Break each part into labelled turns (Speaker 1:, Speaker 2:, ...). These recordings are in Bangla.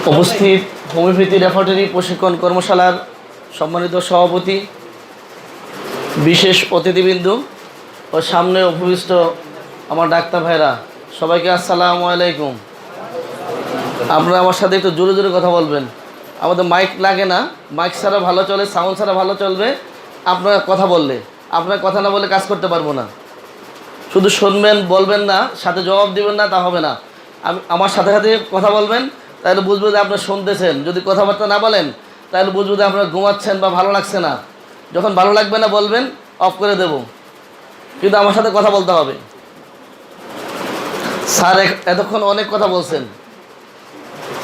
Speaker 1: উপস্থিত হোমিওপ্যাথি রেফার্টারি প্রশিক্ষণ কর্মশালার সম্মানিত সভাপতি, বিশেষ অতিথিবৃন্দ ও সামনে উপবিষ্ট আমার ডাক্তার ভাইরা, সবাইকে আসসালামু আলাইকুম। আপনারা আমার সাথে একটু জোরে জোরে কথা বলবেন। আমাদের মাইক লাগে না, মাইক ছাড়া ভালো চলে, সাউন্ড ছাড়া ভালো চলবে। আপনারা কথা বললে, আপনার কথা না বলে কাজ করতে পারবো না। শুধু শুনবেন, বলবেন না, সাথে জবাব দিবেন না, তা হবে না। আমার সাথে সাথে কথা বলবেন, তাহলে বুঝবো যে আপনারা শুনতেছেন। যদি কথাবার্তা না বলেন, তাহলে বুঝবো যে আপনারা ঘুমাচ্ছেন বা ভালো লাগছে না। যখন ভালো লাগবে না বলবেন, অফ করে দেব, কিন্তু আমার সাথে কথা বলতে হবে। স্যার এতক্ষণ অনেক কথা বলছেন,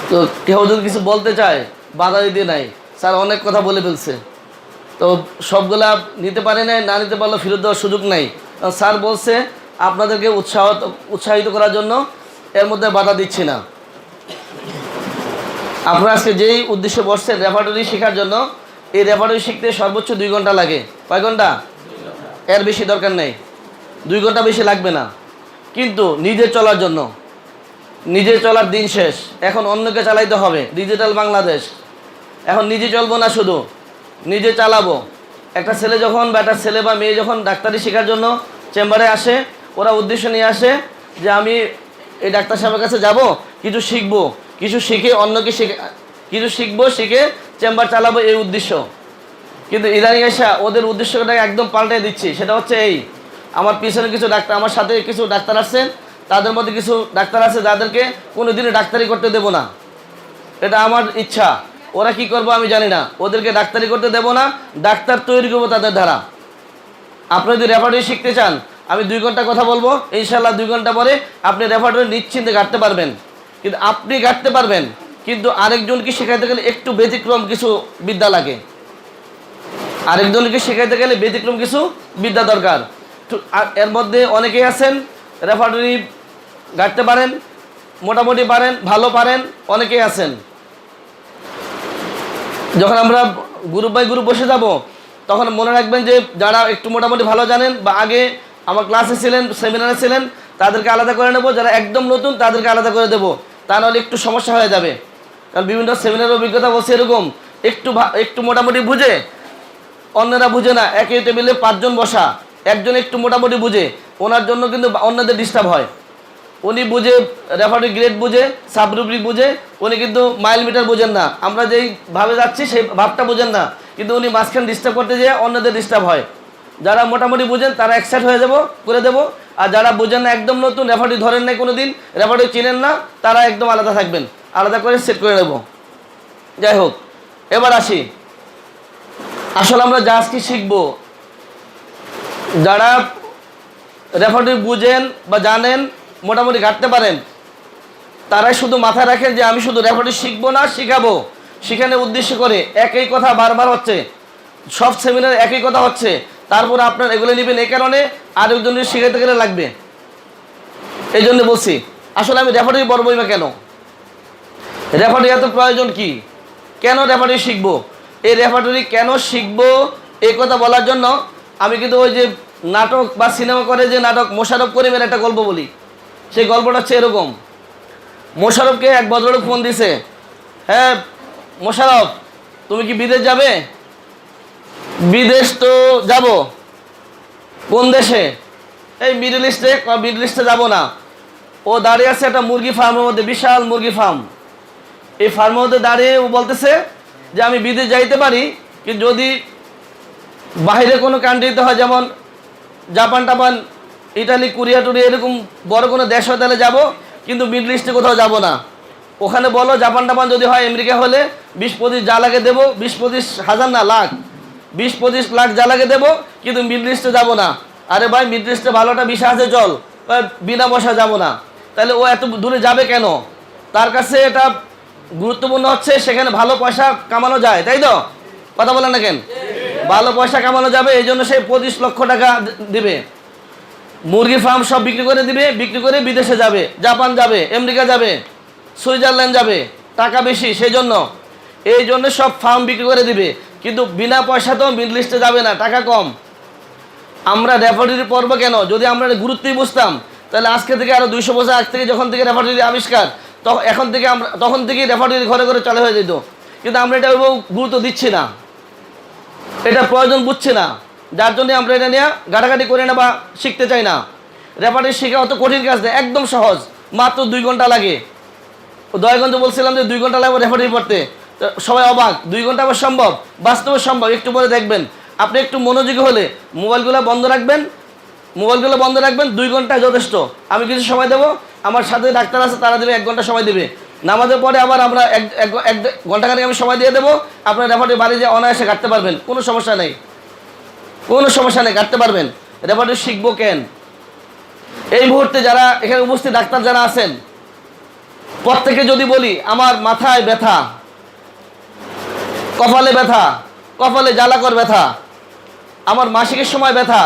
Speaker 1: তো কেউ যদি কিছু বলতে চায় বাধা দিতে নাই। স্যার অনেক কথা বলে ফেলছে, তো সবগুলা নিতে পারে নাই, না নিতে পারলে ফেরত দেওয়ার সুযোগ নাই। স্যার বলছে আপনাদেরকে উৎসাহিত করার জন্য, এর মধ্যে বাধা দিচ্ছি না। আপনারা আজকে যেই উদ্দেশ্যে বসছেন রেফার্টারি শেখার জন্য, এই রেফার্টারি শিখতে সর্বোচ্চ 2 ঘন্টা লাগে। কয় ঘন্টা? এর বেশি দরকার নেই, 2 ঘন্টা বেশি লাগবে না। কিন্তু নিজে চলার জন্য, নিজে চলার দিন শেষ, এখন অন্যকে চালাইতে হবে। ডিজিটাল বাংলাদেশ, এখন নিজে চলবো না, শুধু নিজে চালাবো। একটা ছেলে যখন বা একটা ছেলে বা মেয়ে যখন ডাক্তারি শেখার জন্য চেম্বারে আসে, ওরা উদ্দেশ্য নিয়ে আসে যে আমি এই ডাক্তার সাহেবের কাছে যাব, কিছু শিখবো, কিছু শিখে অন্যকে কিছু শিখবো, শিখে চেম্বার চালাবো, এই উদ্দেশ্য। কিন্তু ইদানিং এসে ওদের উদ্দেশ্যটাকে একদম পাল্টে দিচ্ছি। সেটা হচ্ছে এই, আমার পিছনে কিছু ডাক্তার, আমার সাথে কিছু ডাক্তার আসছেন, তাদের মধ্যে কিছু ডাক্তার আছে যাদেরকে কোনো দিনই ডাক্তারি করতে দেব না। এটা আমার ইচ্ছা। ওরা কি করবো আমি জানি না, ওদেরকে ডাক্তারি করতে দেব না, ডাক্তার তৈরি করবো তাদের দ্বারা। আপনি যদি রেফার্টারি শিখতে চান, আমি 2 ঘন্টা কথা বলবো, ইনশাল্লাহ 2 ঘন্টা পরে আপনি রেফার্টারি নিশ্চিন্তে গাঁটতে পারবেন। কিন্তু আপনি গাঁটতে পারবেন, কিন্তু আরেকজনকে শেখাইতে গেলে একটু ব্যতিক্রম কিছু বিদ্যা লাগে। আরেকজনকে শেখাইতে গেলে ব্যতিক্রম কিছু বিদ্যা দরকার। এর মধ্যে অনেকেই আছেন রেফার্টারি গাঁটতে পারেন, মোটামুটি পারেন, ভালো পারেন, অনেকেই আছেন। যখন আমরা গ্রুপ বাই গ্রুপ বসে যাব, তখন মনে রাখবেন যে যারা একটু মোটামুটি ভালো জানেন বা আগে আমার ক্লাসে ছিলেন, সেমিনারে ছিলেন, তাদেরকে আলাদা করে নেব। যারা একদম নতুন তাদেরকে আলাদা করে দেবো, তা নাহলে একটু সমস্যা হয়ে যাবে। কারণ বিভিন্ন সেমিনারের অভিজ্ঞতা বলছে এরকম, একটু মোটামুটি বুঝে অন্যরা বুঝে না। একই টেবিলে 5 জন বসা, একজন একটু মোটামুটি বুঝে, ওনার জন্য কিন্তু অন্যদের ডিস্টার্ব হয়। উনি বুঝে রেফার্টারি গ্রেড বুঝে, সাবরুব্রিক বুঝে, উনি কিন্তু মাইল মিটার বুঝেন না। আমরা যেই ভাবে যাচ্ছি সেই ভাবটা বুঝেন না, কিন্তু উনি মাঝখানে ডিস্টার্ব করতে যেয়ে অন্যদের ডিস্টার্ব হয়। যারা মোটামুটি বুঝেন তারা একসাইড হয়ে করে দেবো, আর যারা বুঝেন না, একদম নতুন, রেফার্টারি ধরেন নাই কোনো দিন, রেফার্টারি চিনেন না, তারা একদম আলাদা থাকবেন, আলাদা করে সেট করে নেব। যাই হোক, এবার আসি, আসলে আমরা যা আজকে শিখবো, যারা রেফার্টারি বুঝেন বা জানেন, মোটামুটি গাঁটতে পারেন, তারাই শুধু মাথায় রাখেন যে আমি শুধু রেফার্টারি শিখবো না, শিখাবো। সেখানে উদ্দেশ্য করে একই কথা বারবার হচ্ছে, সব সেমিনারে একই কথা হচ্ছে। তারপর আপনার এগুলো নেবেন, এই কারণে আরেকজনের শিখাইতে গেলে লাগবে। এই জন্য বলছি, আসলে আমি রেফার্টারি পড়বই বা কেন, রেফার্টারি এত প্রয়োজন কি, কেন রেফার্টারি শিখবো, এই রেফার্টারি কেন শিখবো, এই কথা বলার জন্য আমি কিন্তু ওই যে নাটক বা সিনেমা করে যে নাটক মোশাররফ করিমের একটা গল্প বলি। সেই গল্পটা হচ্ছে এরকম, মোশাররফকে এক ভদ্রলোক ফোন দিছে, হ্যাঁ মোশাররফ, তুমি কি বিদেশ যাবে? বিদেশ তো যাব। কোন দেশে? এই মিডল ইস্টে। মিডল ইস্টে যাবো না। ও দাঁড়িয়ে আছে একটা মুরগি ফার্মের মধ্যে, বিশাল মুরগি ফার্ম। এই ফার্মের মধ্যে দাঁড়িয়ে ও বলতেছে যে আমি বিদেশ যাইতে পারি, কিন্তু যদি বাইরে কোনো কান্ট্রিতে হয়, যেমন জাপান টাপান, ইটালি, কোরিয়া টুরিয়া, এরকম বড় কোনো দেশ হয় তাহলে যাবো, কিন্তু মিডল ইস্টে কোথাও যাব না। ওখানে বলো জাপান টাপান যদি হয়, আমেরিকা হলে 20-25 যা লাগে দেবো, 20-25 হাজার না লাখ, 20-25 লাখ যা লাগে দেবো, কিন্তু মিডল ইস্টে যাবো না। আরে ভাই, মিডল ইস্টে ভালোটা ভিসা আছে, চল, বিনা পয়সা যাবো না। তাহলে ও এত দূরে যাবে কেন? তার কাছে এটা গুরুত্বপূর্ণ হচ্ছে সেখানে ভালো পয়সা কামানো যায়, তাই তো? কথা বলেন না কেন? ভালো পয়সা কামানো যাবে, এই জন্য সে 25 লক্ষ টাকা দিবে, মুরগি ফার্ম সব বিক্রি করে দিবে, বিক্রি করে বিদেশে যাবে, জাপান যাবে, আমেরিকা যাবে, সুইজারল্যান্ড যাবে, টাকা বেশি, সেই জন্য এই জন্য সব ফার্ম বিক্রি করে দিবে। কিন্তু বিনা পয়সা তো মিডল ইস্টে যাবে না, টাকা কম। আমরা রেফার্টারি পড়বো কেন? যদি আমরা গুরুত্বই বুঝতাম, তাহলে আজকে থেকে আরো 200 বছর আগ থেকে, যখন থেকে রেফার্টারি আবিষ্কার, তখন থেকেই রেফারি ঘরে ঘরে চালু হয়ে যেত, কিন্তু আমরা এটা গুরুত্ব দিচ্ছি না, এটা প্রয়োজন বুঝছি না, যার জন্য আমরা এটা নিয়ে ঘাটাঘাটি করি না বা শিখতে চাই না। রেফারি শেখা অত কঠিন কাজ নেই, একদম সহজ, মাত্র 2 ঘন্টা লাগে। দয়াগঞ্জে বলছিলাম যে 2 ঘন্টা লাগবে রেফারি পড়তে, সবাই অবাক, 2 ঘন্টা আবার সম্ভব? বাস্তবে সম্ভব, একটু পরে দেখবেন। আপনি একটু মনোযোগী হলে মোবাইলগুলো বন্ধ রাখবেন, 2 ঘন্টা যথেষ্ট। আমি কিছু সময় দেবো, আমার সাথে ডাক্তার আছে, তারা দেবে 1 ঘন্টা সময় দেবে। নামাজের পরে আবার আমরা এক ঘন্টাখানেক আমি সময় দিয়ে দেবো, আপনার রেফারি বাড়ি যেয়ে অনায়াসে কাটতে পারবেন, কোনো সমস্যা নেই, কাটতে পারবেন। রেফারি শিখবো কেন? এই মুহূর্তে যারা এখানে উপস্থিত ডাক্তার যারা আছেন, প্রত্যেকে যদি বলি আমার মাথায় ব্যথা, কপালে ব্যথা, কপালে জ্বালাকর ব্যথা, আমার মাসিকের সময় ব্যথা,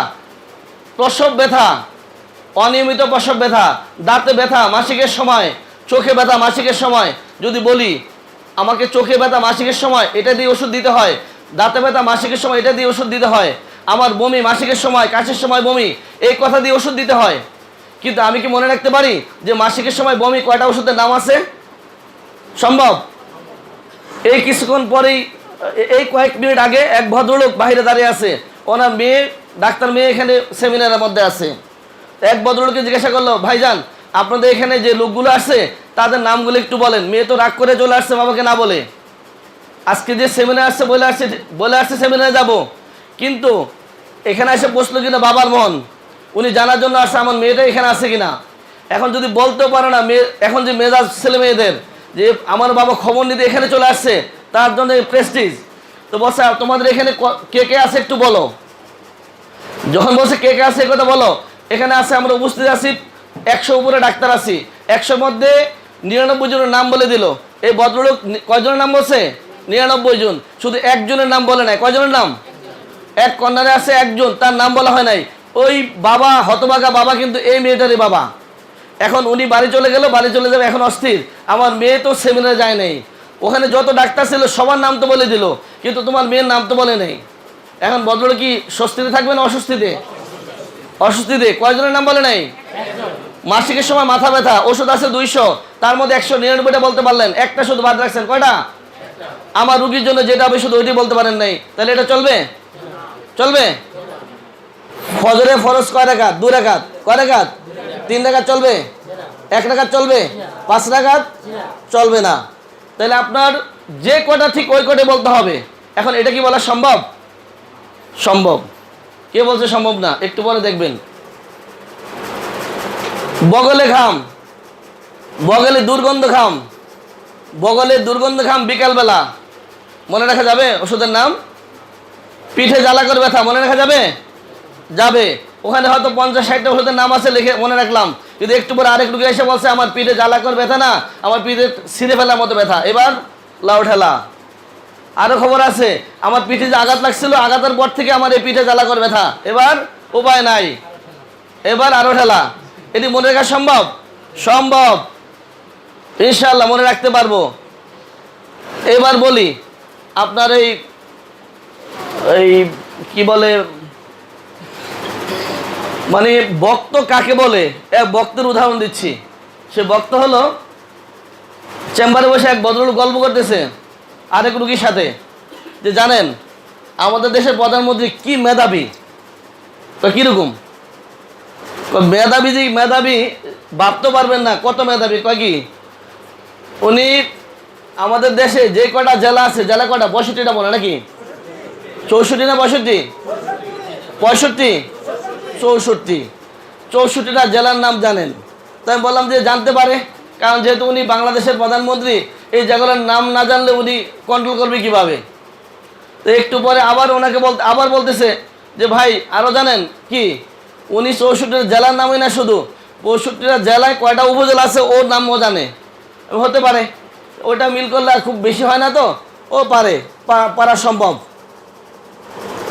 Speaker 1: প্রসব ব্যথা, অনিয়মিত প্রসব ব্যথা, দাঁতে ব্যথা মাসিকের সময়, চোখে ব্যথা মাসিকের সময়, যদি বলি আমাকে চোখে ব্যথা মাসিকের সময় এটা দিয়ে ওষুধ দিতে হয়, দাঁতে ব্যথা মাসিকের সময় এটা দিয়ে ওষুধ দিতে হয়, আমার বমি মাসিকের সময়, কাশির সময় বমি, এই কথা দিয়ে ওষুধ দিতে হয়, কিন্তু আমি কি মনে রাখতে পারি যে মাসিকের সময় বমি কয়টা ওষুধের নাম আছে? সম্ভব? এই কিছুক্ষণ পরেই, এই কয়েক মিনিট আগে এক ভদ্রলোক বাইরে দাঁড়িয়ে আছে, ওনার মেয়ে, ডাক্তার মেয়ে এখানে সেমিনারের মধ্যে আছে। এক ভদ্রলোককে জিজ্ঞাসা করলো, ভাইজান আপনাদের এখানে যে লোকগুলো আসছে তাদের নামগুলো একটু বলেন। মেয়ে তো রাগ করে চলে আসছে বাবাকে না বলে, আজকে যে সেমিনার আসছে বলে আসছে সেমিনারে যাব, কিন্তু এখানে এসে বসলো কিনা বাবার মন, উনি জানার জন্য আসছে আমার মেয়েটা এখানে আছে কিনা। এখন যদি বলতেও পারে না মেয়ে, এখন যে মেজাজ ছেলে মেয়েদের যে আমার বাবা খবর নিতে এখানে চলে আসছে, তার জন্য প্রেস্টিজ। তো বলছে তোমাদের এখানে কে কে আছে একটু বলো। যখন বলছে কে কে আছে কথা বলো, এখানে আছে আমরা উপস্থিত আছি 100 উপরে ডাক্তার আছি, 100 মধ্যে 99 জনের নাম বলে দিল। এই ভদ্রলোক কয়জনের নাম বলছে? 99 জন, শুধু একজনের নাম বলে নাই। কয়জনের নাম? এক কর্নারে আছে একজন, তার নাম বলা হয় নাই। ওই বাবা, হতভাগা বাবা, কিন্তু এই মেয়েটারই বাবা। এখন উনি বাড়ি চলে গেল, বাড়ি চলে যাবে, এখন অস্থির, আমার মেয়ে তো সেমিনারে যায় নাই, ওখানে যত ডাক্তার ছিল সবার নাম তো বলে দিল, কিন্তু তোমার মেয়ের নাম তো বলে নেই। এখন ভদ্রলোক কি স্বস্তিতে থাকবে না অস্বস্তিতে? অস্বস্তিতে। কয়জনের নাম বলে নাই? মাসিকের সময় মাথা ব্যথা, ওষুধ আছে 200, তার মধ্যে 199টা বলতে পারলেন, একটা শুধু বাদ রাখছেন। কয়টা? আমার রুগীর জন্য যেটা হবে শুধু ওইটি বলতে পারেন নাই, তাহলে এটা চলবে? চলবে? ফজরে ফরজ কয় রাকাত? 2 রাকাত। কয় রাকাত? 3 রাকাত চলবে? 1 রাকাত চলবে? 5 রাকাত চলবে না। তাহলে আপনার যে কটা ঠিক ওই কটে বলতে হবে। এখন এটা কি বলা সম্ভব? সম্ভব। কে বলছে সম্ভব না? একটু পরে দেখবেন। বগলে ঘাম, বগলে দুর্গন্ধ ঘাম, বগলে দুর্গন্ধ ঘাম বিকালবেলা, মনে রাখা যাবে ওষুধের নাম? পিঠে জ্বালা করে ব্যথা, মনে রাখা যাবে? যাবে। ওখানে হয়তো 50-60টা ওষুধের নাম আছে, লিখে মনে রাখলাম, কিন্তু একটু পরে আরেক রুগী এসে বলছে আমার পিঠে জ্বালা করে ব্যথা না, আমার পিঠে ছিঁড়ে ফেলার মতো ব্যথা, এবার লাউ ঠেলা। আরও খবর আছে, আমার পিঠে যে আঘাত লাগছিল, আঘাতের পর থেকে আমার এই পিঠে জ্বালা করে ব্যথা, এবার উপায় নাই, এবার আরও ঠেলা। এটি মনে রাখা সম্ভব? সম্ভব, ইনশাআল্লাহ মনে রাখতে পারবো। এবার বলি, আপনার এই কি বলে, মানে বক্ত কাকে বলে? এক বক্তের উদাহরণ দিচ্ছি। সে বক্ত হলো, চেম্বারে বসে এক ভদ্রলোক গল্প করতেছে আরেক রুগীর সাথে, যে জানেন আমাদের দেশের প্রধানমন্ত্রী কি মেধাবী। তো কীরকম মেধাবী? যে মেধাবী ভাবতে পারবেন না কত মেধাবী। কয় কি, উনি আমাদের দেশে যে কটা জেলা আছে, জেলা কটা? 65টা বলে নাকি? 64 না 65? 65, 64, 64টা জেলার নাম জানেন। তাই আমি বললাম যে জানতে পারে, কারণ যেহেতু উনি বাংলাদেশের প্রধানমন্ত্রী, এই জায়গার নাম না জানলে উনি কন্ট্রোল করবে কিভাবে। তো একটু পরে আবার ওনাকে আবার বলতেছে যে ভাই আরও জানেন কি, উনি 64টা জেলার নামই না, শুধু 65টা জেলায় কয়টা উপজেলা আছে ওর নামও জানে। হতে পারে, ওটা মিল করলে খুব বেশি হয় না, তো ও পারে, পারা সম্ভব।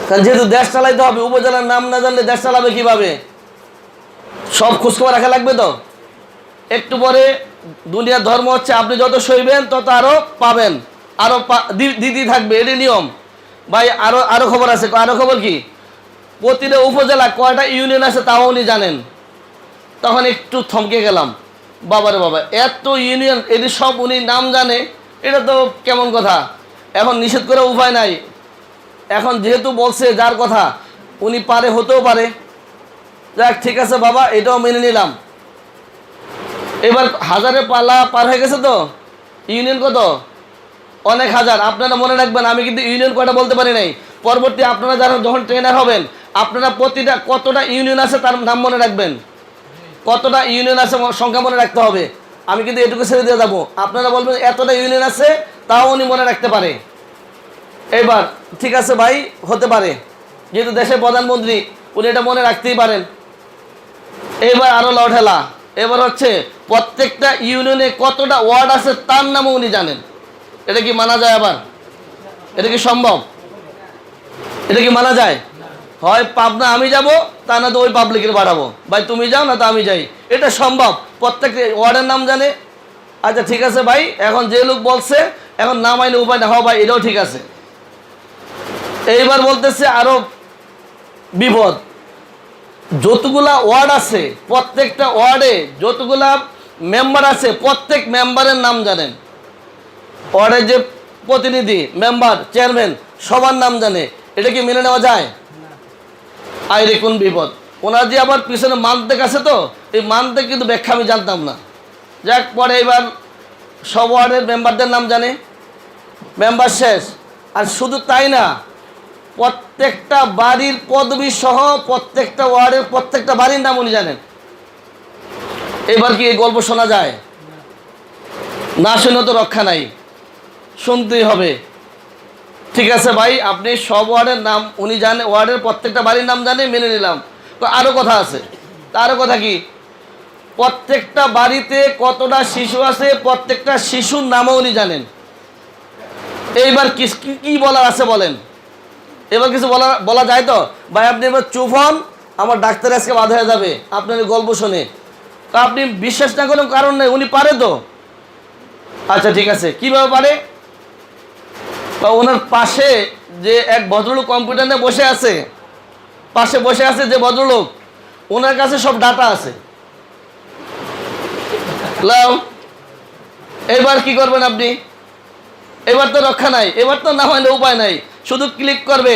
Speaker 1: কারণ যেহেতু দেশ চালাইতে হবে, উপজেলার নাম না জানলে দেশ চালাবে কিভাবে? সব খোঁজখবর রাখা লাগবে। তো একটু পরে, দুনিয়ার ধর্ম হচ্ছে আপনি যত সইবেন তত আরও পাবেন, আরও দিদি থাকবে, এটি নিয়ম। ভাই আরও খবর আছে। আরও খবর কি, প্রতিটা উপজেলা কয়টা ইউনিয়ন আছে তাও উনি জানেন। তখন একটু থমকে গেলাম, বাবারে বাবা, এত ইউনিয়ন, এদের সব উনি নাম জানে, এটা তো কেমন কথা। এখন নিষেধ করে উপায় নাই, এখন যেহেতু বলছে যার কথা, উনি পারে, হতেও পারে। যাক, ঠিক আছে বাবা, এটাও মেনে নিলাম। এবার হাজারে পালা পার হয়ে গেছে তো, ইউনিয়ন কত? অনেক হাজার। আপনারা মনে রাখবেন, আমি কিন্তু ইউনিয়ন কয়টা বলতে পারি নাই। পরবর্তী আপনারা যারা যখন ট্রেনার হবেন, আপনারা প্রতিটা কতটা ইউনিয়ন আছে তার নাম মনে রাখবেন, কতটা ইউনিয়ন আছে সংখ্যা মনে রাখতে হবে। আমি কিন্তু এটুকু ছেড়ে দিয়ে যাবো, আপনারা বলবেন এতটা ইউনিয়ন আছে, তাও উনি মনে রাখতে পারে। এবার ঠিক আছে ভাই, হতে পারে, যেহেতু দেশের প্রধানমন্ত্রী, উনি এটা মনে রাখতেই পারেন। এবার আরো লঠেলা, এবার হচ্ছে প্রত্যেকটা ইউনিয়নে কতটা ওয়ার্ড আছে তার নামও উনি জানেন। এটা কি মানা যায়? আবার এটা কি সম্ভব? এটা কি মানা যায়? হয় পাবনা আমি যাব, তা না তো ওই পাবলিকের বাড়াবো, ভাই তুমি যাও না তো আমি যাই, এটা সম্ভব? প্রত্যেক ওয়ার্ডের নাম জানে। আচ্ছা ঠিক আছে ভাই, এখন যে লোক বলছে, এখন নাম আইলে উপায় না, হয় ভাই এটাও ঠিক আছে। এইবার বলতেছে আরো বিপদ, যতগুলা ওয়ার্ড আছে প্রত্যেকটা ওয়ার্ডে যতগুলা মেম্বার আছে প্রত্যেক মেম্বারের নাম জানেন। ওয়ার্ডের যে প্রতিনিধি, মেম্বার, চেয়ারম্যান, সবার নাম জানে। এটা কি মেনে নেওয়া যায়? আইরে কোন বিপদ। ওনার যে আবার পিছনে মানতেক আছে, তো এই মানতেক কিন্তু ব্যাখ্যা আমি জানতাম না। যাক, পরে এবার সব ওয়ার্ডের মেম্বারদের নাম জানে, মেম্বার শেষ। আর শুধু তাই না, প্রত্যেকটা বাড়ির পদবি সহ প্রত্যেকটা ওয়ার্ডের প্রত্যেকটা বাড়ির নাম উনি জানেন। এবার কি এই গল্প শোনা যায়? না শুনে তো রক্ষা নাই, শুনতেই হবে। ঠিক আছে ভাই, আপনি সব ওয়ার্ডের নাম উনি জানে, ওয়ার্ডের প্রত্যেকটা বাড়ির নাম জানে, মেনে নিলাম। তো আরও কথা আছে। আরও কথা কি, প্রত্যেকটা বাড়িতে কতটা শিশু আছে প্রত্যেকটা শিশুর নামও উনি জানেন। এইবার কি বলার আছে বলেন? এবার কিছু বলা যায় তো? ভাই আপনি এবার চুপ হন, আমার ডাক্তার আজকে বাধা হয়ে যাবে আপনার গল্প শুনে। তো আপনি বিশ্বাস না করার কারণ নেই, উনি পারে তো। আচ্ছা ঠিক আছে, কিভাবে পারে? বা ওনার পাশে যে এক ভদ্রলোক কম্পিউটার নিয়ে বসে আছে, পাশে বসে আছে যে ভদ্রলোক, ওনার কাছে সব ডাটা আছে। এবার কি করবেন আপনি? এবার তো রক্ষা নাই, এবার তো না হলে উপায় নাই। শুধু ক্লিক করবে,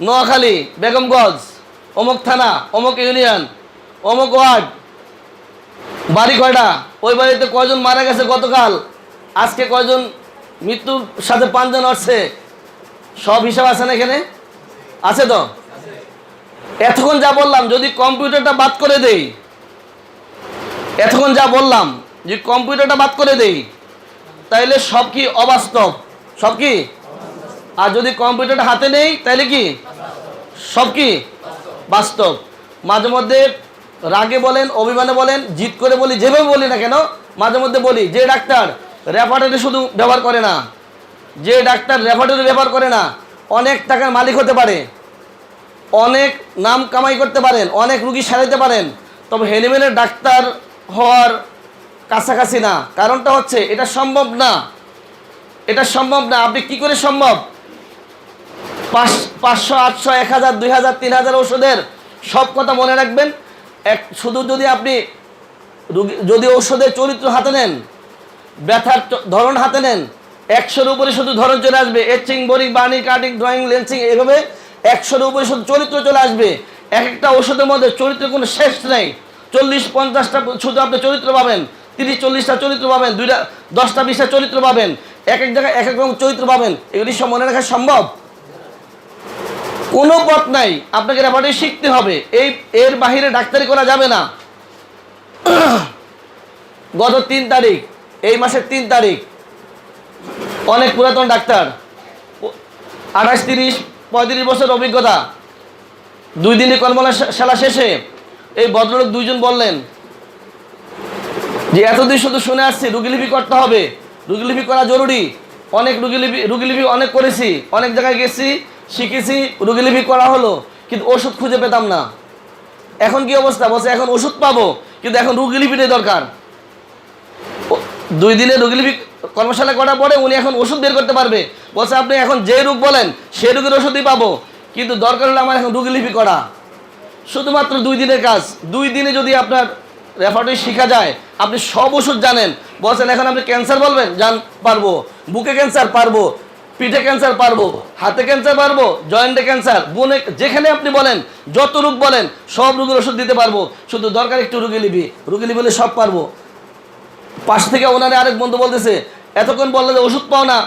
Speaker 1: নোয়াখালী, বেগমগঞ্জ, অমুক থানা, অমুক ইউনিয়ন, অমুক ওয়ার্ড, বাড়ি কয়টা, ওই বাড়িতে কয়জন মারা গেছে গতকাল, আজকে কয়জন মৃত্যুর সাথে 5 জন আসছে, সব হিসাব আছে না এখানে? আছে তো? এতক্ষণ যা বললাম যদি কম্পিউটারটা বাদ করে দেই, এতক্ষণ যা বললাম যে কম্পিউটারটা বাদ করে দেই, তাইলে সব কি অবাস্তব? সব কি? আর যদি কম্পিউটারটা হাতে নেই তাইলে কি সব কি বাস্তব? মাঝে মধ্যে রাগে বলেন, অভিমানে বলেন, জিদ করে বলি, যেভাবে বলি না কেন, মাঝে মধ্যে বলি যে ডাক্তার রেফারেটরি শুধু ব্যবহার করে না, যে ডাক্তার রেফারেটরি ব্যবহার করে না, অনেক টাকার মালিক হতে পারে, অনেক নাম কামাই করতে পারেন, অনেক রুগী সারাইতে পারেন, তবে হেলিমেনের ডাক্তার হওয়ার কাছাকাছি না। কারণটা হচ্ছে এটা সম্ভব না, এটা সম্ভব না। আপনি কি করে সম্ভব? 500, 800, 1000, 2000, 3000 ওষুধের সব কথা মনে রাখবেন। শুধু যদি আপনি যদি ঔষধের চরিত্র হাতে নেন, ব্যথার ধরন হাতে নেন, 100-এর উপরে শুধু ধরন চলে আসবে, etching, boring, burning, cutting, drawing, lensing, এইভাবে 100-এর উপরে শুধু চরিত্র চলে আসবে। এক একটা ওষুধের মধ্যে চরিত্রের কোনো শেষ নেই। 40-50টা শুধু আপনি চরিত্র পাবেন, 30-40টা চরিত্র পাবেন, 10টা-20টা চরিত্র পাবেন, এক এক জায়গায় এক এক রকম চরিত্র পাবেন। এগুলি সব মনে রাখা সম্ভব? কোনো পথ নাই, আপনাকে রেফারেটরি শিখতে হবে। এর বাহিরে ডাক্তারি করা যাবে না। গত 3 তারিখ, এই মাসের 3 তারিখ, অনেক পুরাতন ডাক্তার, 28, 30, 35 বছর অভিজ্ঞতা, 2 দিনের কর্মশালা শেষে এই ভদ্রলোক 2 জন বললেন যে এতদিন শুধু শুনে আসছি রুগীলিপি করতে হবে, রুগীলিপি করা জরুরি। অনেক রুগীলিপি অনেক করেছি, অনেক জায়গায় গেছি, শিখেছি, রুগীলিপি করা হলো, কিন্তু ওষুধ খুঁজে পেতাম না। এখন কি অবস্থা? বলছে এখন ওষুধ পাবো, কিন্তু এখন রুগীলিপিটাই দরকার। 2 দিনে রুগীলিপি কর্মশালা করার পরে উনি এখন ওষুধ বের করতে পারবে। বলছে আপনি এখন যে রোগ বলেন সেই রোগের ওষুধই পাবো, কিন্তু দরকার হলে আমার এখন রুগীলিপি করা। শুধুমাত্র 2 দিনের কাজ। 2 দিনে যদি আপনার রেফারেটরি শেখা যায়। আপনি সব ওষুধ জানেন, বলছেন এখন আপনি ক্যান্সার বলবেন, পারবো, বুকে ক্যান্সার পারবো, পিঠে ক্যান্সার পারবো, হাতে ক্যান্সার পারবো, জয়েন্টে ক্যান্সার, বোনে, যেখানে আপনি বলেন, যত রোগ বলেন সব রোগের ওষুধ দিতে পারবো। শুধু দরকার একটু রুগী লিবি সব পারবো। পাশ থেকে ওনারে আরেক বন্ধু বলতেছে, এতক্ষণ বললে যে ওষুধ পাও না,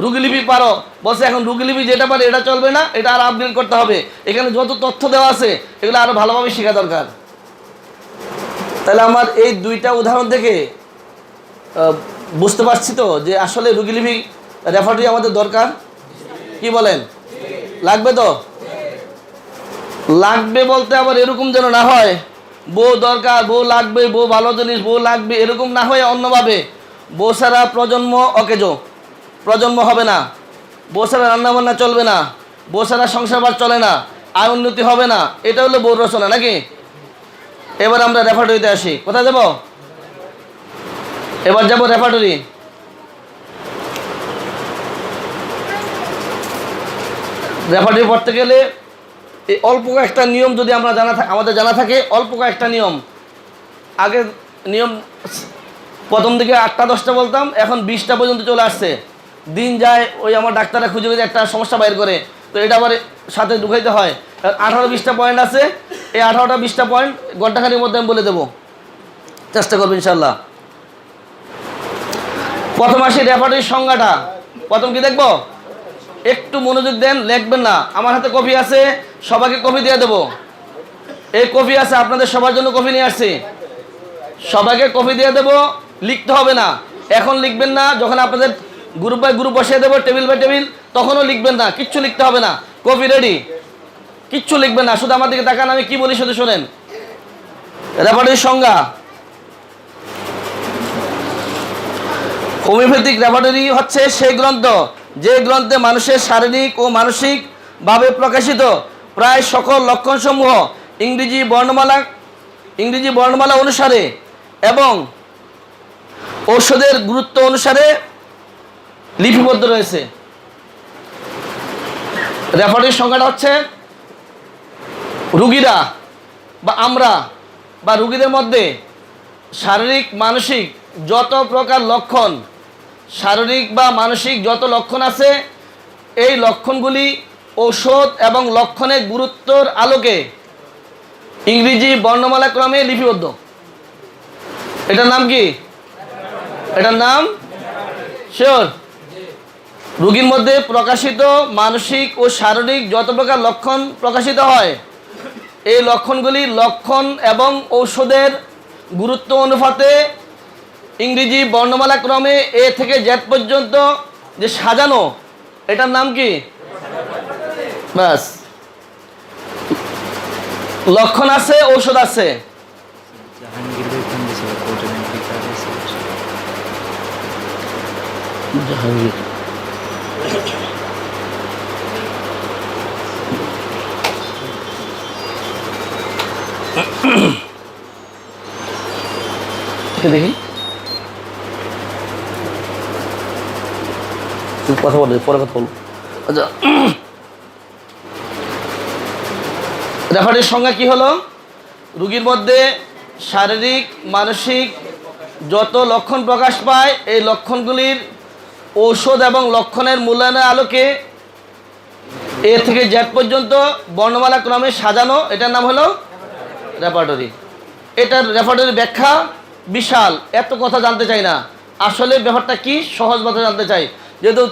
Speaker 1: রুগীলিপি পারো, বলছে এখন রুগীলিপি যেটা পারে এটা চলবে না, এটা আরো আপডেট করতে হবে। এখানে যত তথ্য দেওয়া আছে এগুলো আরো ভালোভাবে শেখা দরকার। তাহলে আমার এই দুইটা উদাহরণ থেকে বুঝতে পারছি তো যে আসলে রুগীলিপি রেফারেটরি আমাদের দরকার। কি বলেন, লাগবে তো? লাগবে বলতে আবার এরকম যেন না হয় বউ দরকার, বউ লাগবে, বউ ভালো জিনিস, বউ লাগবে, এরকম না হয়ে অন্যভাবে বউ ছাড়া প্রজন্ম অকেজো, প্রজন্ম হবে না, বউ ছাড়া রান্নাবান্না চলবে না, বউ ছাড়া সংসারবার চলে না, আয় উন্নতি হবে না, এটা হলো বউ রচনা নাকি? এবার আমরা রেফারেটরিতে আসি। কোথায় যাব? এবার যাব রেফারেটরি। রেফারেটরি পড়তে গেলে এই অল্প কয়েকটা নিয়ম যদি আমরা আমাদের জানা থাকে, অল্প কয়েকটা নিয়ম। আগে নিয়ম প্রথম দিকে 8টা 10টা বলতাম, এখন 20টা পর্যন্ত চলে আসছে। দিন যায়, ওই আমার ডাক্তাররা খুঁজে খুঁজে একটা সমস্যা বাইর করে, তো এটা আবার সাথে ঢুকাইতে হয়। 18-20টা পয়েন্ট আছে, এই 18টা-20টা পয়েন্ট ঘন্টাখানির মধ্যে আমি বলে দেবো, চেষ্টা করবো ইনশাল্লাহ। প্রথম আসি রেফারেটরির সংজ্ঞাটা। প্রথম কি দেখবো? একটু মনোযোগ দেন, লিখবেন না। আমার হাতে কপি আছে, সবাইকে কপি দিয়ে দেবো। এই কপি আছে, আপনাদের সবার জন্য কপি নিয়ে আসছি, সবাইকে কপি দিয়ে দেবো। লিখতে হবে না, এখন লিখবেন না, যখন আপনাদের গ্রুপ বাই গ্রুপ বসিয়ে দেবো, টেবিল বাই টেবিল, তখনও লিখবেন না, কিচ্ছু লিখতে হবে না, কপি রেডি, কিচ্ছু লিখবেন না, শুধু আমার দিকে তাকান, আমি কি বলি শুধু শোনেন। রেফারেটরির সংজ্ঞা। হোমিওপ্যাথিক রেফারেটরি হচ্ছে সেই গ্রন্থ যে গ্রন্থে মানুষের শারীরিক ও মানসিক ভাবে প্রকাশিত প্রায় সকল লক্ষণসমূহ ইংরেজি বর্ণমালা অনুসারে এবং ঔষধের গুরুত্ব অনুসারে লিপিবদ্ধ রয়েছে। রেফারেটরির সংখ্যাটা হচ্ছে রুগীরা বা আমরা বা রুগীদের মধ্যে শারীরিক মানসিক যত প্রকার লক্ষণ, শারীরিক বা মানসিক যত লক্ষণ আছে, এই লক্ষণগুলি ঔষধ এবং লক্ষণের গুরুত্বর আলোকে ইংরেজি বর্ণমালা ক্রমে লিপিবদ্ধ। এটার নাম কি? এটার নাম শিওর? রোগীর মধ্যে প্রকাশিত মানসিক ও শারীরিক যত প্রকার লক্ষণ প্রকাশিত হয়, এই লক্ষণগুলি লক্ষণ এবং ঔষধের গুরুত্ব অনুপাতে ইংরেজি বর্ণমালা ক্রমে এ থেকে জেড পর্যন্ত যে সাজানো, এটার নাম কি? ব্যাস, লক্ষণ আছে, ঔষধ আছে। জাহাঙ্গীর দেখি কথা বলে, পরে কথা বলবো। আচ্ছা, রেফারেটরির সংজ্ঞা কি হলো? রোগীর মধ্যে শারীরিক মানসিক যত লক্ষণ প্রকাশ পায়, এই লক্ষণগুলির ঔষধ এবং লক্ষণের মূল্যায়নের আলোকে এ থেকে জেড পর্যন্ত বর্ণমালা ক্রমে সাজানো, এটার নাম হলো রেফারেটরি। এটার রেফারেটরির ব্যাখ্যা বিশাল, এত কথা জানতে চাই না, আসলে ব্যাপারটা কি সহজ কথা জানতে চাই। যেহেতু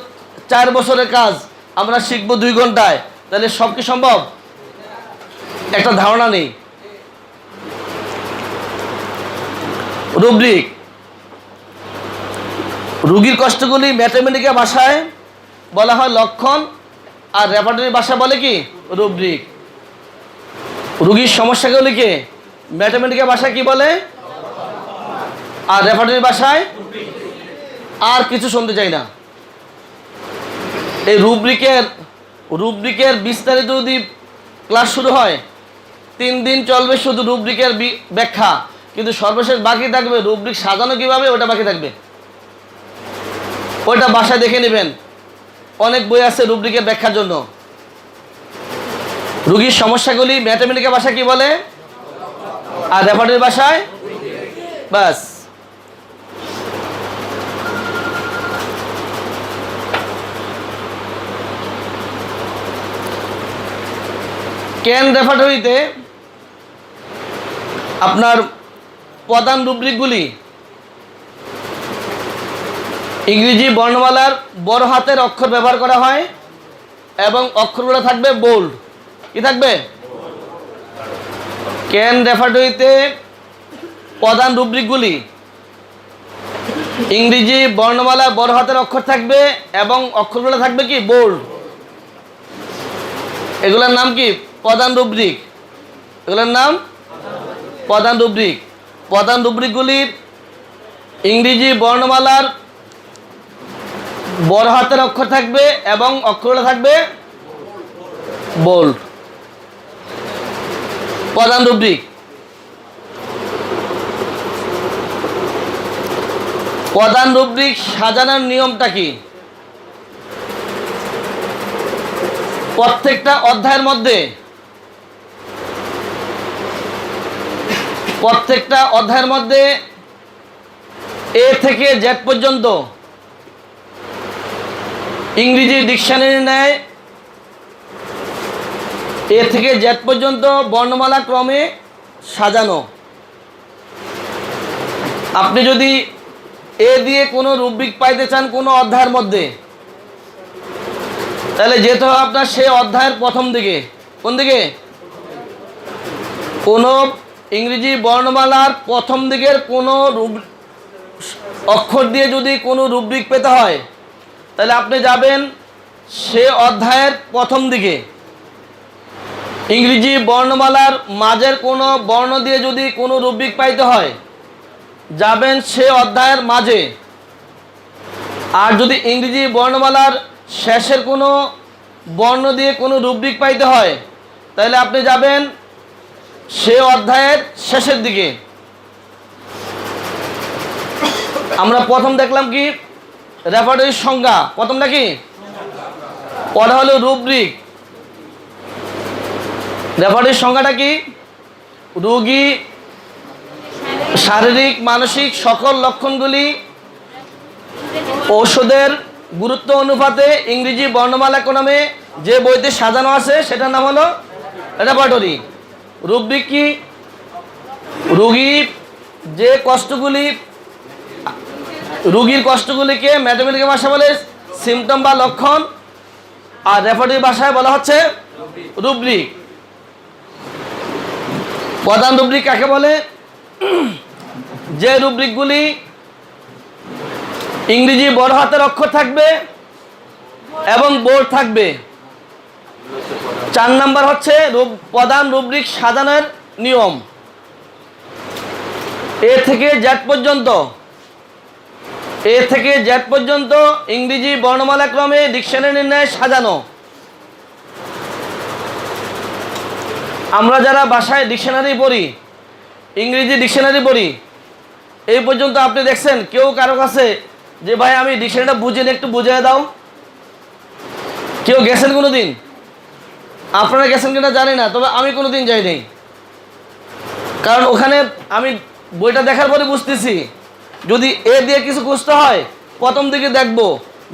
Speaker 1: 4 বছরের কাজ, আমরা শিখবো 2 ঘন্টায়, তাহলে সব কি সম্ভব? একটা ধারণা নেই। রুব্রিক, রোগীর কষ্টগুলি ম্যাথমেটিক্যাল ভাষায় বলা হয় লক্ষণ, আর রেফারেটরির ভাষা বলে কি? রুব্রিক। রোগীর সমস্যাগুলিকে ম্যাথমেটিক্যাল ভাষায় কি বলে, আর রেফারেটরির ভাষায় আর কিছু শুনতে চাই না। এই রুব্রিকের বিস্তারিত যদি ক্লাস শুরু হয়, 3 দিন চলবে শুধু রুব্রিকের ব্যাখ্যা, কিন্তু সর্বশেষ বাকি থাকবে রুব্রিক সাজানো কিভাবে, ওটা বাকি থাকবে। ওইটা বাসায় দেখে নেবেন, অনেক বই আছে রুব্রিকের ব্যাখ্যার জন্য। রোগীর সমস্যাগুলি ম্যাথমেটিক্যাল ভাষা কি বলে, আর রেফারেটরির ভাষায় ব্যাস। ক্যান রেফাটরিতে আপনার প্রধান রুব্রিকগুলি ইংরেজি বর্ণমালার বড় হাতের অক্ষর ব্যবহার করা হয় এবং অক্ষরগুলো থাকবে বোল্ড। কি থাকবে? ক্যান রেফাটরিতে প্রধান রুব্রিকগুলি ইংরেজি বর্ণমালা বড় হাতের অক্ষর থাকবে এবং অক্ষরগুলো থাকবে কি? বোল্ড। এগুলোর নাম কি? প্রধান রুব্রিক। এগুলোর নাম প্রধান রুব্রিক। প্রধান রুব্রিকগুলির ইংরেজি বর্ণমালার বড় হাতের অক্ষর থাকবে এবং অক্ষরগুলো থাকবে বোল্ড। প্রধান রুব্রিক। প্রধান রুব্রিক সাজানোর নিয়মটা কি? প্রত্যেকটা অধ্যায়ের মধ্যে এ থেকে জেড পর্যন্ত ইংরেজি ডিকশনারি নেয়। এ থেকে জেড পর্যন্ত বর্ণমালা ক্রমে সাজানো। আপনি যদি এ দিয়ে কোনো রুব্রিক পাইতে চান কোনো অধ্যায়ের মধ্যে, তাহলে যেতে হবে আপনার সেই অধ্যায়ের প্রথম দিকে। কোন দিকে? কোনো ইংরেজি বর্ণমালার প্রথম দিকের কোনো অক্ষর দিয়ে যদি কোনো রুব্রিক পেতে হয়, তাহলে আপনি যাবেন সে অধ্যায়ের প্রথম দিকে। ইংরেজি বর্ণমালার মাঝের কোনো বর্ণ দিয়ে যদি কোনো রুব্রিক পাইতে হয়, যাবেন সে অধ্যায়ের মাঝে। আর যদি ইংরেজি বর্ণমালার শেষের কোনো বর্ণ দিয়ে কোনো রুব্রিক পাইতে হয়, তাহলে আপনি যাবেন সে অধ্যায়ের শেষের দিকে। আমরা প্রথম দেখলাম কি? রেফাটরির সংজ্ঞা। প্রথমটা কি? পরে হলো রুব্রিক। রেফাটরির সংজ্ঞাটা কি? রোগী শারীরিক মানসিক সকল লক্ষণগুলি ঔষধের গুরুত্ব অনুপাতে ইংরেজি বর্ণমালা ক্রমে যে বইতে সাজানো আছে সেটার নাম হলো রেফাটরি। রুব্রিক কি? রোগীর কষ্টগুলিকে ম্যাথমেটিক্যাল ভাষা বলে সিমটম বা লক্ষণ, আর রেফাটরি ভাষায় বলা হচ্ছে রুব্রিক। প্রধান রুব্রিক কাকে বলে? যে রুব্রিকগুলি ইংরেজি বড় হাতের অক্ষর থাকবে এবং বোল্ড থাকবে। 4 নাম্বার হচ্ছে প্রধান রুব্রিক সাজানোর নিয়ম। এ থেকে জেড পর্যন্ত ইংরেজি বর্ণমালা ক্রমে ডিকশনারি নির্ণয় সাজানো। আমরা যারা বাসায় ডিকশনারি পড়ি, ইংরেজি ডিকশনারি পড়ি, এই পর্যন্ত আপনি দেখছেন কেউ কারো কাছে যে ভাই আমি ডিকশনারিটা বুঝিয়ে একটু বুঝিয়ে দাও? কেউ গেছেন কোনো দিন? আপনারা গেছেন কিনা জানি না, তবে আমি কোনো দিন যাইনি। কারণ ওখানে আমি বইটা দেখার পরে বুঝতেছি, যদি এ দিয়ে কিছু খুঁজতে হয় প্রথম দিকে দেখবো,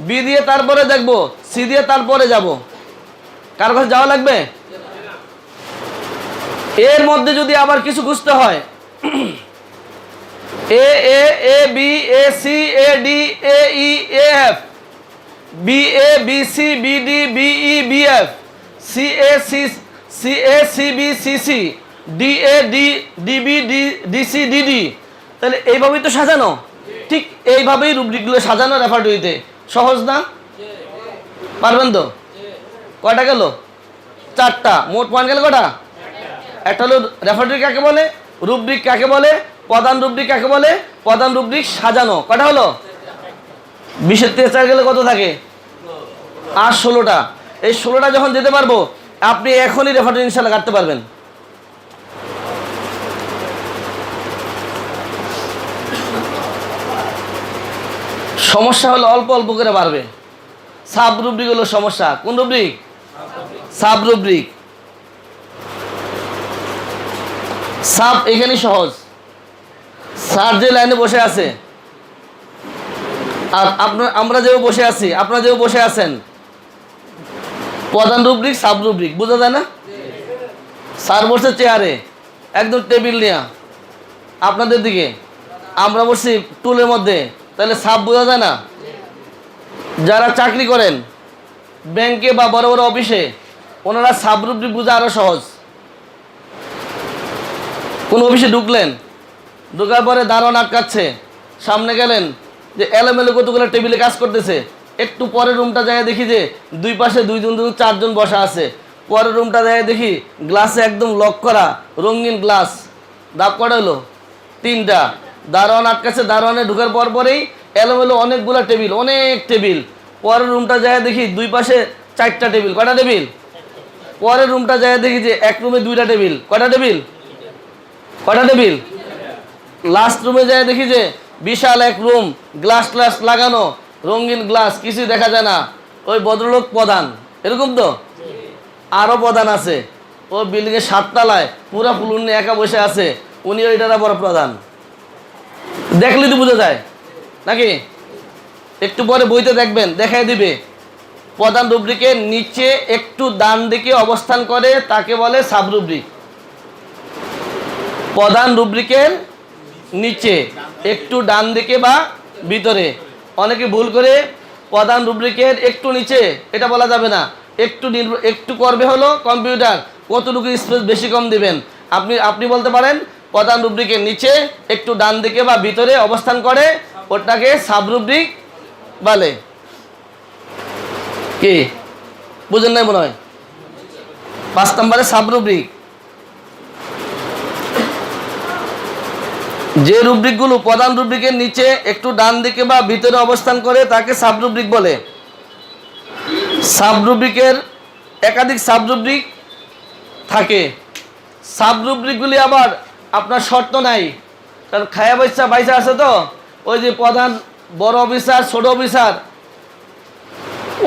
Speaker 1: বি দিয়ে তারপরে দেখবো, সি দিয়ে তারপরে যাব। কার কাছে যাওয়া লাগবে? এর মধ্যে যদি আবার কিছু খুঁজতে হয়, A A A B A C A D A E A F, B A B C B D B E B F, C A C B C C, D A D B D C D D. তাহলে এইভাবেই তো সাজানো। ঠিক এইভাবেই রুব্রিকগুলো সাজানো রেফাটরিতে। সহজ না? পারবেন তো? কয়টা গেল? 4টা। মোট পয়েন্ট গেল কটা? একটা হলো রেফাটরি কাকে বলে, রুব্রিক কাকে বলে, প্রধান রুব্রিক কাকে বলে, প্রধান রুব্রিক সাজানো। কটা হলো? 20-এর থেকে 4 গেলে কত থাকে? আর 16টা। এই 16টা যখন যেতে পারবো, আপনি এখনই রেফাটরি ইনশাআল্লাহ কাটতে পারবেন। সমস্যা হলো অল্প অল্প করে বাড়বে। সাব রুব্রিক হলো সমস্যা। কোন রুব্রিক? Sub rubric. সাব এখানে সহজ, স্যার যে লাইনে বসে আছে আর আমরা যেও বসে আছি, আপনারা যেও বসে আছেন, প্রধান রুব্রিক সাব রুব্রিক বোঝা যায় না? স্যার বসে চেয়ারে একদম টেবিল নেয়া আপনাদের দিকে, আমরা বসছি টুলের মধ্যে, তাহলে সাব বোঝা যায় না? যারা চাকরি করেন ব্যাংকে বা বড় বড় অফিসে, ওনারা সাব রুব্রিক বোঝা আরও সহজ। কোন অফিসে ঢুকলেন, ঢোকার পরে দারোয়ান আটকাচ্ছে, সামনে গেলেন যে এলোমেলো কতগুলো টেবিলে কাজ করতেছে, একটু পরের রুমটা যায় দেখি যে দুই পাশে দুইজন দুজন চারজন বসা আছে, পরের রুমটা যায় দেখি গ্লাসে একদম লক করা রঙিন গ্লাস, দাপ করা হলো 3টা, দারোয়ান আটকাচ্ছে, দারোয়ানে ঢুকার পর পরেই এলোমেলো অনেকগুলো টেবিল, অনেক টেবিল, পরের রুমটা যায় দেখি দুই পাশে 4টা টেবিল, কয়টা টেবিল? পরের রুমটা যায় দেখি যে এক রুমে 2টা টেবিল, কয়টা টেবিল? কয়টা টেবিল? লাস্ট রুমে যায় দেখি যে বিশাল এক রুম, গ্লাস গ্লাস লাগানো, রঙিন গ্লাস, কিছু দেখা যায় না, ওই ভদ্রলোক প্রধান, এরকম তো আরও প্রধান আছে, ও বিল্ডিংয়ের 7 তলায় পুরা ফুলুন নিয়ে একা বসে আছে, উনি ওইটারা বড় প্রধান। দেখলেই তো বোঝা যায় নাকি? একটু পরে বইতে দেখবেন, দেখাই দিবে প্রধান রুব্রিকের নিচে একটু ডান দিকে অবস্থান করে তাকে বলে সাব রুব্রিক। প্রধান রুব্রিকের নিচে একটু ডান দিকে বা ভিতরে, অনেকে ভুল করে প্রধান রুব্রিকের একটু নিচে, এটা বলা যাবে না, একটু করবে হলো কম্পিউটার কতটুকু স্পেস বেশি কম দিবেন, আপনি বলতে পারেন প্রধান রুব্রিকের নিচে একটু ডান দিকে বা ভিতরে অবস্থান করে, ওটাকে সাব রুব্রিক বলে। কি বুঝেন নাই মনে হয়? 5 নম্বরে সাব রুব্রিক। যে রুব্রিকগুলো প্রধান রুব্রিকের নিচে একটু ডান দিকে বা ভিতরে অবস্থান করে তাকে সাব রুব্রিক বলে। সাব রুব্রিকের একাধিক সাব রুব্রিক থাকে। সাব রুব্রিকগুলি আবার আপনার শর্ত নাই, কারণ খায়া বাইসা আছে তো, ওই যে প্রধান বড় অফিসার ছোট অফিসার,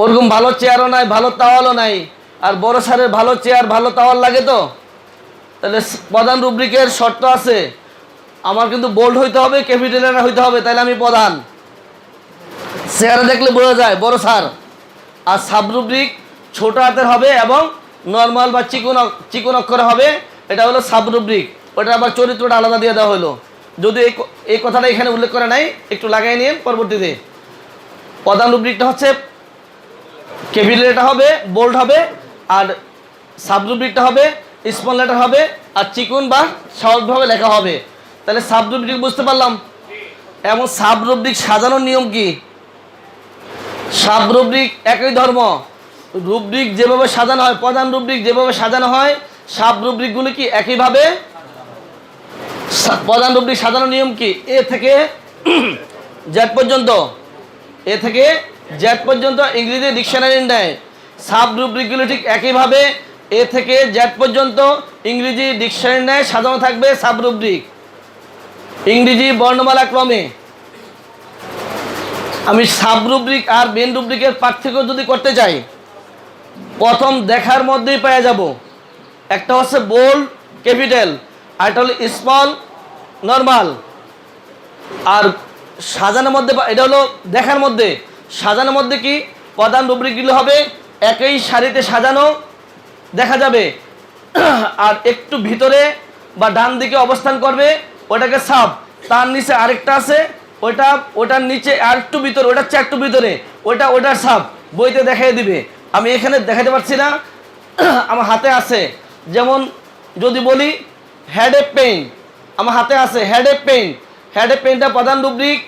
Speaker 1: ওরকম ভালো চেয়ারও নাই, ভালো তাওয়ালও নাই, আর বড় স্যারের ভালো চেয়ার ভালো তাওয়াল লাগে তো, তাহলে প্রধান রুব্রিকের শর্ত আছে, আমার কিন্তু বোল্ড হইতে হবে, ক্যাপিটাল হইতে হবে, তাহলে আমি প্রধান। চেহারা দেখলে বোঝা যায় বড় স্যার। আর সাব রুব্রিক ছোট হাতের হবে এবং নর্মাল বা চিকন অক্ষরে হবে, এটা হলো সাব রুব্রিক। ওটা আবার চরিত্রটা আলাদা দিয়ে দেওয়া হলো, যদি এই কথাটা এখানে উল্লেখ করা নাই, একটু লাগাই নিন পরবর্তীতে। প্রধান রুব্রিকটা হচ্ছে ক্যাপিটাল লেটার হবে, বোল্ড হবে, আর সাব রুব্রিকটা হবে স্মল লেটার হবে, আর চিকন বা সহজভাবে লেখা হবে। তাহলে সাব রুব্রিক বুঝতে পারলাম। এবং সাব রুব্রিক সাজানোর নিয়ম কি? সাব রুব্রিক একই ধর্ম, রুব্রিক যেভাবে সাজানো হয়, প্রধান রুব্রিক যেভাবে সাজানো হয়, সাব রুব্রিকগুলো কি একইভাবে। প্রধান রুব্রিক সাজানোর নিয়ম কি? এ থেকে জেড পর্যন্ত, এ থেকে জেড পর্যন্ত ইংরেজি ডিকশনারি নেয়। সাব রুব্রিকগুলো ঠিক একইভাবে এ থেকে জেড পর্যন্ত ইংরেজি ডিকশনারি নেয়, সাজানো থাকবে সাব রুব্রিক ইংরেজি বর্ণমালা ক্রমে। আমি সাব রুব্রিক আর মেন রুব্রিকের পার্থক্য যদি করতে চাই, প্রথম দেখার মধ্যেই পেয়ে যাব, একটা হচ্ছে বোল্ড ক্যাপিটাল, আর এটা হলো স্মল নর্মাল। আর সাজানোর মধ্যে, এটা হলো দেখার মধ্যে, সাজানোর মধ্যে কি প্রধান রুব্রিকগুলো হবে একই সারিতে সাজানো দেখা যাবে, আর একটু ভিতরে বা ডান দিকে অবস্থান করবে, ওটাকে সাব। তার নিচে আরেকটা আছে, ওটার নিচে আর একটু ভিতরে, ওটার চেয়ে একটু ভিতরে, ওটার সাব। বইতে দেখাই দিবে, আমি এখানে দেখাতে পারছি না, আমার হাতে আছে। যেমন যদি বলি হেড এ পেইন, আমার হাতে আছে হেড এ পেইন, হেড এ পেইনটা প্রধান রুব্রিক।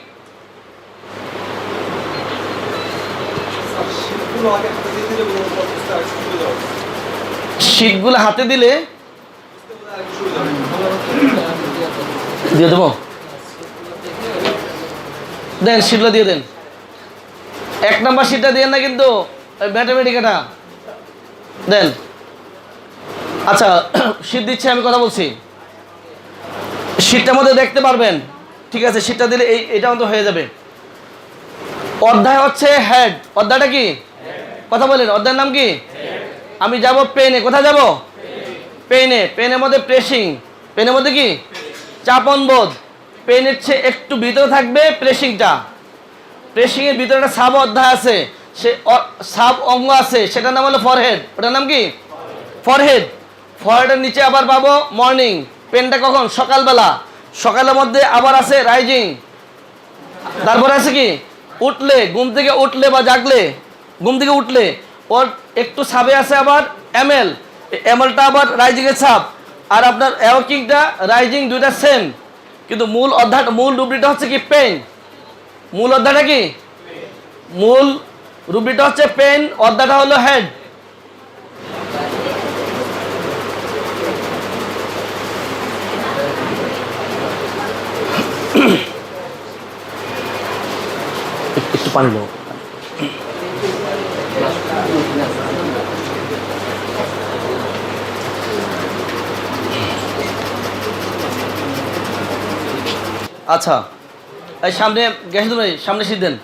Speaker 1: শীটগুলো হাতে দিলে দিয়ে দেবো, দেন শীটগুলো দিয়ে দেন। 1 নম্বর শীটটা দিয়ে না কিন্তু, ম্যাথমেটিকাটা দেন। আচ্ছা শীট দিচ্ছে, আমি কথা বলছি, শীটটার মধ্যে দেখতে পারবেন, ঠিক আছে? শীটটা দিলে এটা মতো হয়ে যাবে। অধ্যায় হচ্ছে হেড, অধ্যায়টা কি? কথা বলেন, অধ্যায়ের নাম কি? আমি যাব পেনে, কোথায় যাব? পেনে। পেনের মধ্যে প্রেসিং, পেনের মধ্যে কি চাপন বোধ, পেনের চেয়ে একটু ভিতরে থাকবে প্রেসিংটা। প্রেসিংয়ের ভিতরে একটা সাব অধ্যায় আছে, সে সাব অঙ্গ আছে, সেটার নাম হলো ফরহেড। ওটার নাম কি? ফরহেড। ফরহেডের নিচে আবার পাবো মর্নিং। পেনটা কখন? সকালবেলা। সকালের মধ্যে আবার আছে রাইজিং। তারপরে আছে কি? উঠলে, ঘুম থেকে উঠলে বা জাগলে, ঘুম থেকে উঠলে ওর একটু সাবে আছে আবার এমএল। এমএলটা আবার রাইজিংয়ের সাব, আর আপনার অ্যাওয়াকিংটা রাইজিং, দুইটা সেম। কিন্তু মূল অধ্যায়, মূল রুব্রিটা হচ্ছে কি? পেন। মূল অধ্যায়টা কি? মূল রুব্রিটা হচ্ছে পেন, অধ্যায়টা হলো হেড। একটু পানি নেব। আচ্ছা, এই সামনে গ্যাস দেবেন, সামনে শীত দেন।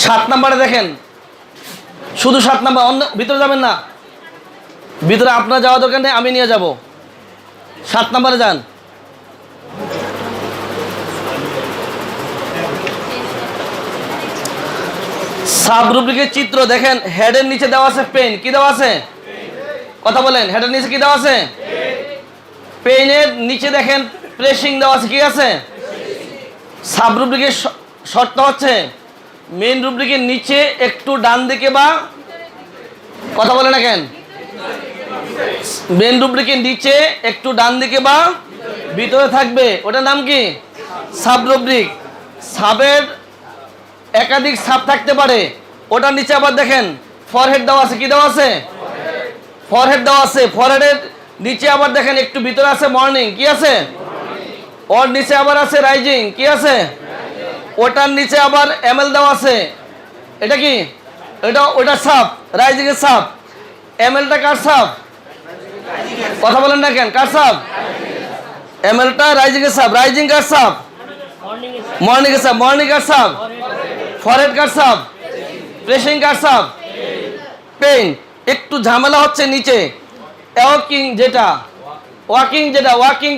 Speaker 1: 7 নাম্বারে দেখেন, শুধু 7 নাম্বার, অন্য ভিতরে যাবেন না। ভিতরে আপনার যাওয়া দরকার নেই, আমি নিয়ে যাব। 7 নাম্বারে যান। সাব রুব্রিকের চিত্র দেখেন। হেডের নিচে দেওয়া আছে পেন। কি দেওয়া আছে? কথা বলেন, হেডের নিচে কি দেওয়া আছে? পেনের নিচে দেখেন প্রেসিং দেওয়া আছে। কি আছে? সাব রুব্রিকের শর্ত হচ্ছে মেন রুব্রিকের নিচে একটু ডান দিকে বা, কথা বলে না কেন, মেন রুব্রিকের নিচে একটু ডান দিকে বা ভিতরে থাকবে, ওটার নাম কি? Sub rubric. সাবের একাধিক সাব থাকতে পারে। ওটার নিচে আবার দেখেন ফরহেড দেওয়া আছে। কি দেওয়া আছে? ফরহেড দেওয়া আছে। ফরহেডের নিচে আবার দেখেন একটু ভিতরে আছে মর্নিং। কি আছে? ওর নিচে আবার আছে রাইজিং। কি আছে? ওটার নিচে আবার এমএল দেওয়া আছে। এটা কি? ওটা সাব, রাইজিং এর সাব। এমএলটা কার সাব? কথা বলেন না কেন, কার সাব? এমএলটা রাইজিং এর সাব। রাইজিং কার সাব? মর্নিং এর সাব। মর্নিং কার সাব? ফরহেড কার সাব? প্রেসিং কার সাব? পেন। একটু ঝামেলা হচ্ছে নিচে ওয়াকিং, যেটা ওয়াকিং